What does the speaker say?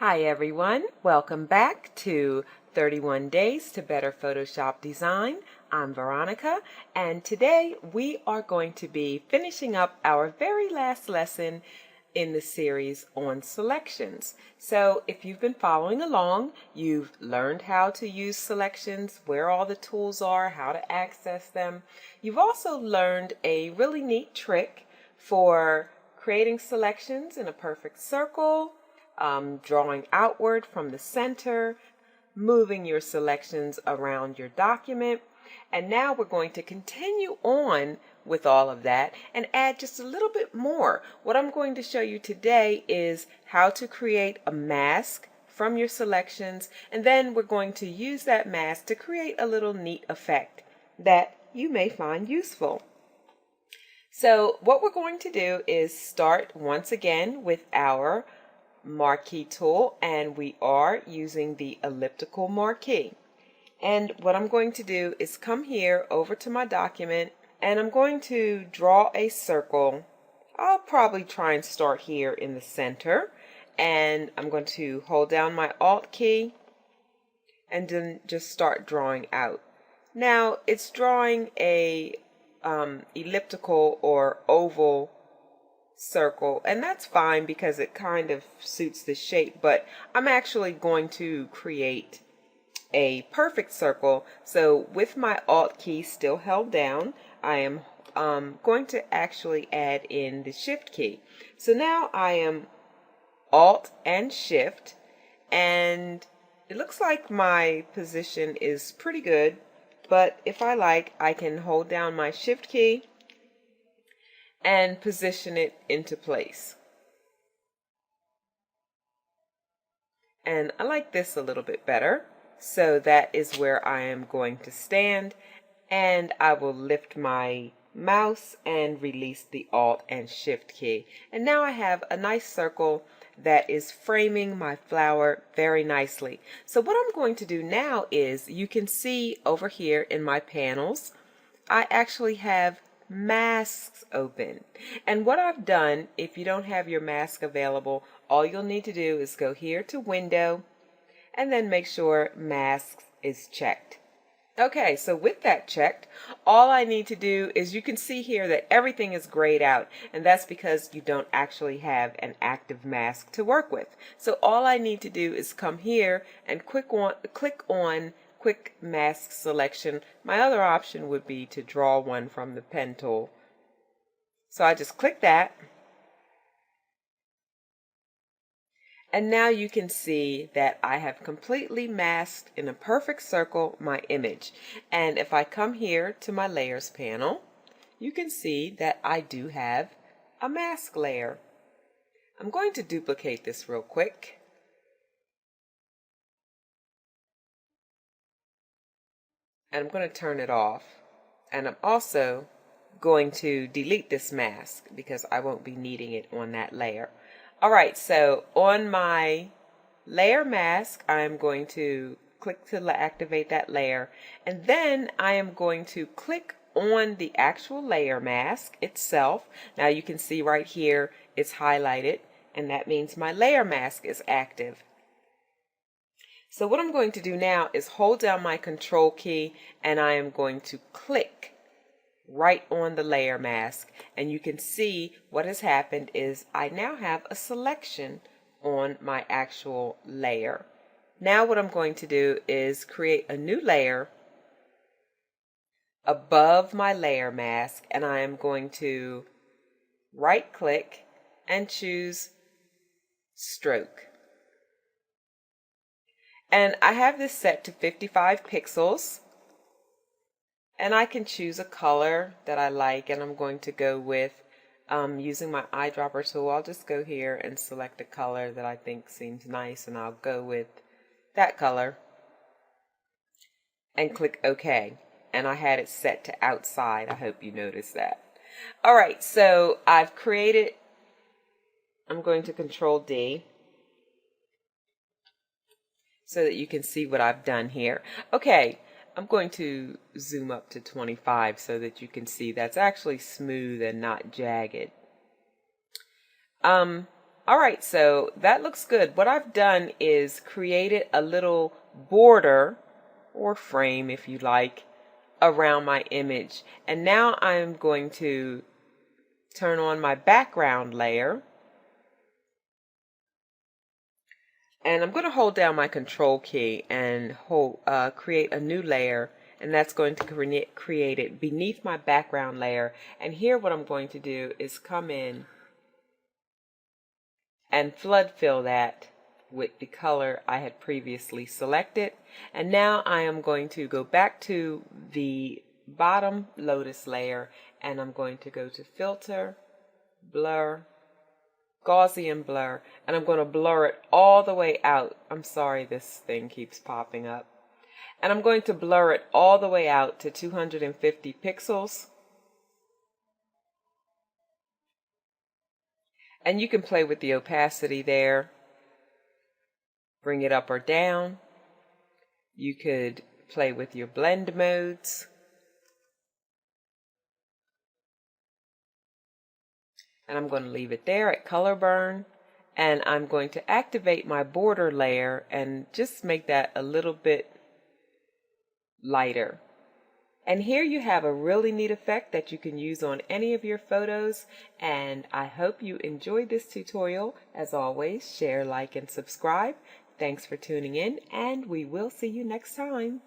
Hi everyone, welcome back to 31 Days to Better Photoshop Design. I'm Veronica, and today we are going to be finishing up our very last lesson in the series on selections. So if you've been following along, you've learned how to use selections, where all the tools are, how to access them. You've also learned a really neat trick for creating selections in a perfect circle, drawing outward from the center, moving your selections around your document. And now we're going to continue on with all of that and add just a little bit more. What I'm going to show you today is how to create a mask from your selections, and then we're going to use that mask to create a little neat effect that you may find useful. So what we're going to do is start once again with our marquee tool, and we are using the elliptical marquee. And what I'm going to do is come here over to my document, and I'm going to draw a circle. I'll probably try and start here in the center, and I'm going to hold down my Alt key and then just start drawing out. Now it's drawing a elliptical or oval circle, and that's fine because it kind of suits the shape, but I'm actually going to create a perfect circle. So with my Alt key still held down, I am going to actually add in the Shift key. So now I am Alt and Shift, and it looks like my position is pretty good, but if I like, I can hold down my Shift key and position it into place. And I like this a little bit better. So that is where I am going to stand, and I will lift my mouse and release the Alt and Shift key. And now I have a nice circle that is framing my flower very nicely. So what I'm going to do now is, you can see over here in my panels, I actually have masks open. And what I've done, if you don't have your mask available, all you'll need to do is go here to Window and then make sure Masks is checked. Okay, so with that checked, all I need to do is, you can see here that everything is grayed out, and that's because you don't actually have an active mask to work with. So all I need to do is come here and click on Quick Mask Selection. My other option would be to draw one from the pen tool. So I just click that. And now you can see that I have completely masked in a perfect circle my image. And if I come here to my layers panel, you can see that I do have a mask layer. I'm going to duplicate this real quick. And I'm going to turn it off. And I'm also going to delete this mask because I won't be needing it on that layer. Alright, so on my layer mask, I'm going to click to activate that layer, and then I am going to click on the actual layer mask itself. Now you can see right here it's highlighted, and that means my layer mask is active. So what I'm going to do now is hold down my Control key, and I am going to click right on the layer mask, and you can see what has happened is I now have a selection on my actual layer. Now what I'm going to do is create a new layer above my layer mask, and I am going to right click and choose Stroke. And I have this set to 55 pixels. And I can choose a color that I like, and I'm going to go with, using my eyedropper tool, I'll just go here and select a color that I think seems nice, and I'll go with that color and click OK. And I had it set to outside. I hope you noticed that. Alright, so I've created, I'm going to Control D so that you can see what I've done here. Okay. I'm going to zoom up to 25 so that you can see that's actually smooth and not jagged. All right, so that looks good. What I've done is created a little border or frame, if you like, around my image. And now I'm going to turn on my background layer. And I'm going to hold down my control key and create a new layer. And that's going to create it beneath my background layer. And here what I'm going to do is come in and flood fill that with the color I had previously selected. And now I am going to go back to the bottom lotus layer and I'm going to go to filter, blur, Gaussian blur, and I'm going to blur it all the way out. I'm sorry this thing keeps popping up. And I'm going to blur it all the way out to 250 pixels. And you can play with the opacity there. Bring it up or down. You could play with your blend modes. And I'm going to leave it there at color burn. And I'm going to activate my border layer and just make that a little bit lighter. And here you have a really neat effect that you can use on any of your photos. And I hope you enjoyed this tutorial. As always, share, like, and subscribe. Thanks for tuning in, and we will see you next time.